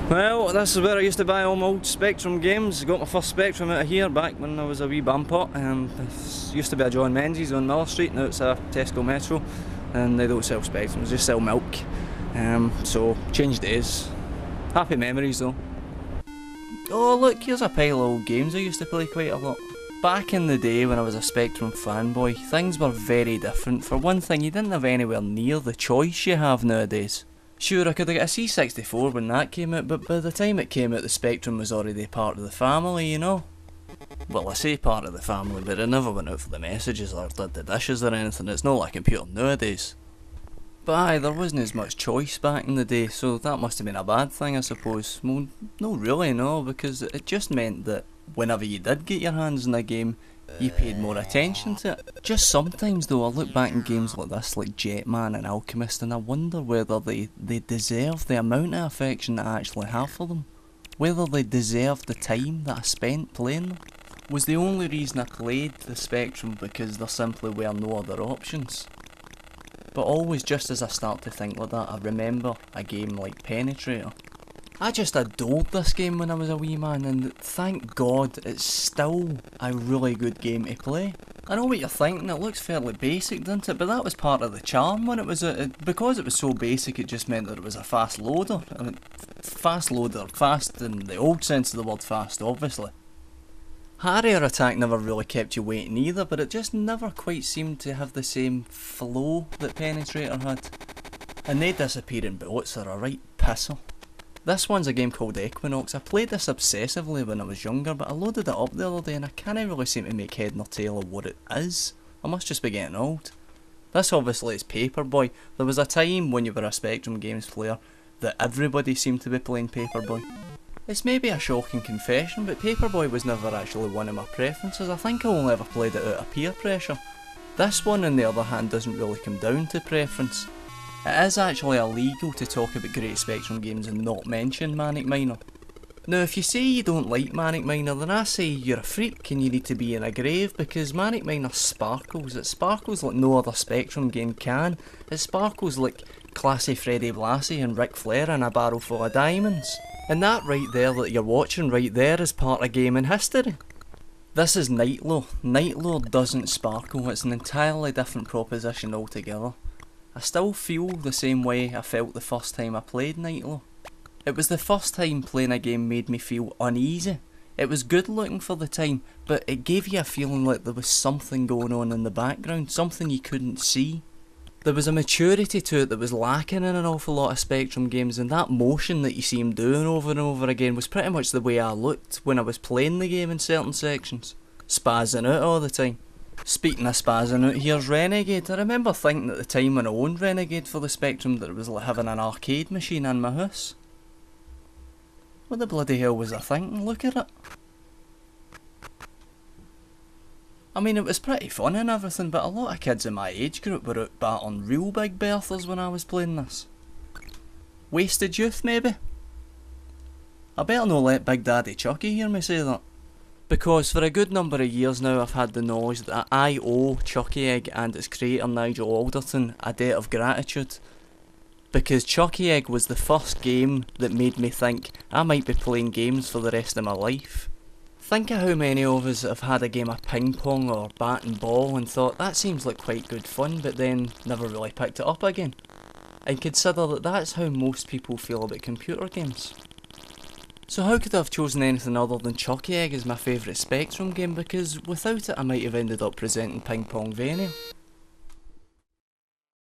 Well, this is where I used to buy all my old Spectrum games. Got my first Spectrum out of here back when I was a wee bampot. It used to be a John Menzies on Miller Street, now it's a Tesco Metro, and they don't sell Spectrums, they just sell milk. So, changed days. Happy memories though. Oh look, here's a pile of old games I used to play quite a lot. Back in the day when I was a Spectrum fanboy, things were very different. For one thing, you didn't have anywhere near the choice you have nowadays. Sure, I could have got a C64 when that came out, but by the time it came out the Spectrum was already part of the family, you know? Well, I say part of the family, but it never went out for the messages or did the dishes or anything. It's not like a computer nowadays. But aye, there wasn't as much choice back in the day, so that must have been a bad thing, I suppose. Well, no really, no, because it just meant that whenever you did get your hands on a game, you paid more attention to it. Just sometimes though, I look back in games like this, like Jetman and Alchemist, and I wonder whether they deserve the amount of affection that I actually have for them. Whether they deserve the time that I spent playing them. Was the only reason I played the Spectrum because there simply were no other options? But always just as I start to think like that, I remember a game like Penetrator. I just adored this game when I was a wee man, and thank God it's still a really good game to play. I know what you're thinking, it looks fairly basic, doesn't it? But that was part of the charm when it was because it was so basic, it just meant that it was a fast loader. I mean, fast loader, fast in the old sense of the word fast, obviously. Harrier attack never really kept you waiting either, but it just never quite seemed to have the same flow that Penetrator had. And they disappearing bullets are a right pisser. This one's a game called Equinox. I played this obsessively when I was younger, but I loaded it up the other day and I can't really seem to make head nor tail of what it is. I must just be getting old. This obviously is Paperboy. There was a time when you were a Spectrum Games player that everybody seemed to be playing Paperboy. It's maybe a shocking confession, but Paperboy was never actually one of my preferences. I think I only ever played it out of peer pressure. This one on the other hand doesn't really come down to preference. It is actually illegal to talk about great Spectrum games and not mention Manic Miner. Now if you say you don't like Manic Miner, then I say you're a freak and you need to be in a grave, because Manic Miner sparkles. It sparkles like no other Spectrum game can. It sparkles like classy Freddie Blassie and Ric Flair in a barrel full of diamonds. And that right there that you're watching right there is part of gaming history. This is Nightlore. Nightlore doesn't sparkle, it's an entirely different proposition altogether. I still feel the same way I felt the first time I played Nightlore. It was the first time playing a game made me feel uneasy. It was good looking for the time, but it gave you a feeling like there was something going on in the background, something you couldn't see. There was a maturity to it that was lacking in an awful lot of Spectrum games, and that motion that you see him doing over and over again was pretty much the way I looked when I was playing the game in certain sections. Spazzing out all the time. Speaking of spazzing out, here's Renegade. I remember thinking at the time when I owned Renegade for the Spectrum that it was like having an arcade machine in my house. What the bloody hell was I thinking? Look at it. I mean, it was pretty fun and everything, but a lot of kids in my age group were out battling real big berthers when I was playing this. Wasted youth, maybe? I better not let Big Daddy Chucky hear me say that. Because for a good number of years now I've had the knowledge that I owe Chucky Egg and its creator Nigel Alderton a debt of gratitude. Because Chucky Egg was the first game that made me think I might be playing games for the rest of my life. Think of how many of us have had a game of ping pong or bat and ball and thought that seems like quite good fun, but then never really picked it up again. And consider that that's how most people feel about computer games. So how could I have chosen anything other than Chucky Egg as my favourite Spectrum game, because without it I might have ended up presenting Ping Pong Vania.